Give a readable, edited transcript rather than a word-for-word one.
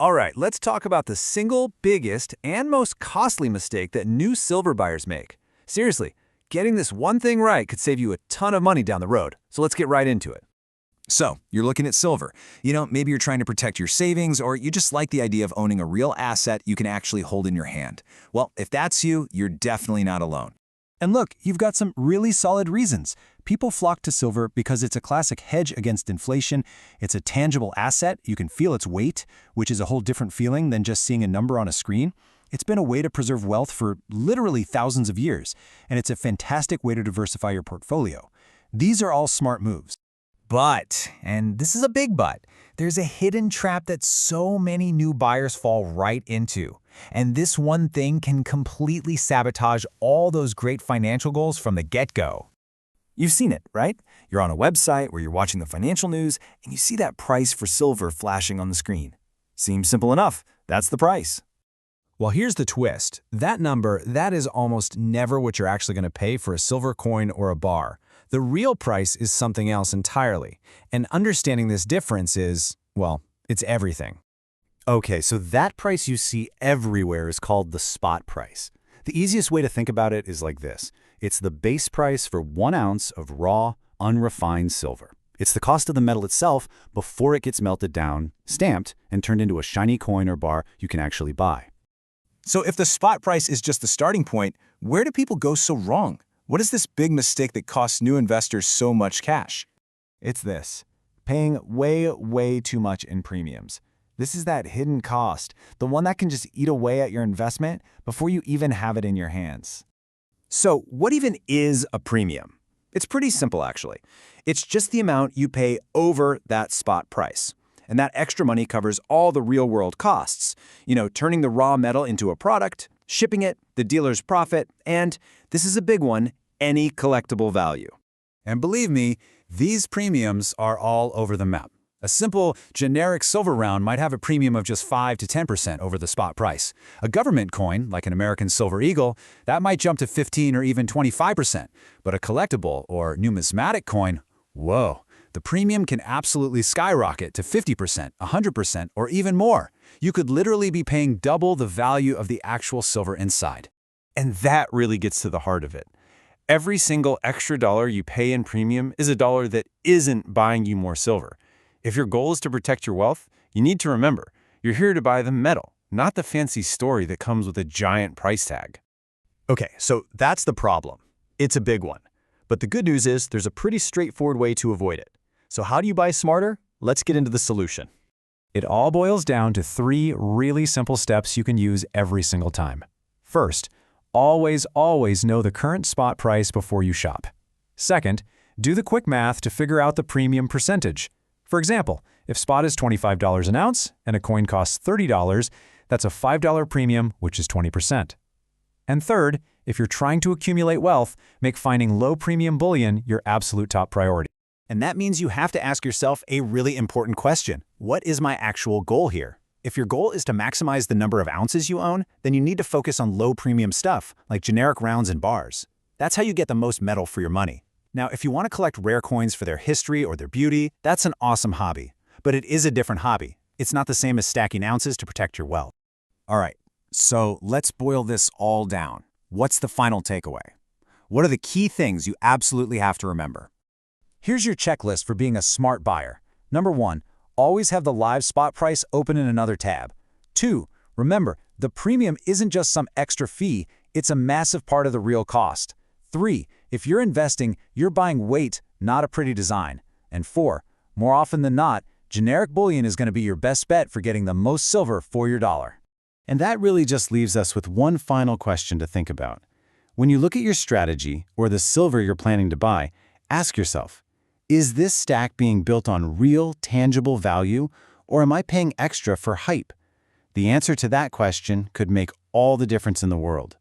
All right, let's talk about the single biggest and most costly mistake that new silver buyers make. Seriously, getting this one thing right could save you a ton of money down the road. So let's get right into it. So, you're looking at silver. Maybe you're trying to protect your savings, or you just like the idea of owning a real asset you can actually hold in your hand. Well, if that's you, you're definitely not alone. And look, you've got some really solid reasons. People flock to silver because it's a classic hedge against inflation. It's a tangible asset. You can feel its weight, which is a whole different feeling than just seeing a number on a screen. It's been a way to preserve wealth for literally thousands of years, and it's a fantastic way to diversify your portfolio. These are all smart moves. But, and this is a big but, there's a hidden trap that so many new buyers fall right into. And this one thing can completely sabotage all those great financial goals from the get-go. You've seen it, right? You're on a website where you're watching the financial news and you see that price for silver flashing on the screen. Seems simple enough. That's the price. Well, here's the twist. That number, that is almost never what you're actually going to pay for a silver coin or a bar. The real price is something else entirely. And understanding this difference is, well, it's everything. Okay, so that price you see everywhere is called the spot price. The easiest way to think about it is like this. It's the base price for 1 ounce of raw, unrefined silver. It's the cost of the metal itself before it gets melted down, stamped, and turned into a shiny coin or bar you can actually buy. So if the spot price is just the starting point, where do people go so wrong? What is this big mistake that costs new investors so much cash? It's this: paying way too much in premiums. This is that hidden cost, the one that can just eat away at your investment before you even have it in your hands. So what even is a premium? It's pretty simple, actually. It's just the amount you pay over that spot price. And that extra money covers all the real-world costs. Turning the raw metal into a product, shipping it, the dealer's profit, and, this is a big one, any collectible value. And believe me, these premiums are all over the map. A simple, generic silver round might have a premium of just 5 to 10% over the spot price. A government coin, like an American Silver Eagle, that might jump to 15 or even 25%. But a collectible or numismatic coin, whoa, the premium can absolutely skyrocket to 50%, 100%, or even more. You could literally be paying double the value of the actual silver inside. And that really gets to the heart of it. Every single extra dollar you pay in premium is a dollar that isn't buying you more silver. If your goal is to protect your wealth, you need to remember, you're here to buy the metal, not the fancy story that comes with a giant price tag. Okay, so that's the problem. It's a big one. But the good news is there's a pretty straightforward way to avoid it. So how do you buy smarter? Let's get into the solution. It all boils down to 3 really simple steps you can use every single time. First, always know the current spot price before you shop. Second, do the quick math to figure out the premium percentage. For example, if spot is $25 an ounce and a coin costs $30, that's a $5 premium, which is 20%. And third, if you're trying to accumulate wealth, make finding low premium bullion your absolute top priority. And that means you have to ask yourself a really important question. What is my actual goal here? If your goal is to maximize the number of ounces you own, then you need to focus on low premium stuff, like generic rounds and bars. That's how you get the most metal for your money. Now, if you want to collect rare coins for their history or their beauty, that's an awesome hobby. But it is a different hobby. It's not the same as stacking ounces to protect your wealth. All right, so let's boil this all down. What's the final takeaway? What are the key things you absolutely have to remember? Here's your checklist for being a smart buyer. Number 1, always have the live spot price open in another tab. 2, remember, the premium isn't just some extra fee, it's a massive part of the real cost. 3, if you're investing, you're buying weight, not a pretty design. And 4, more often than not, generic bullion is going to be your best bet for getting the most silver for your dollar. And that really just leaves us with one final question to think about. When you look at your strategy or the silver you're planning to buy, ask yourself, is this stack being built on real, tangible value, or am I paying extra for hype? The answer to that question could make all the difference in the world.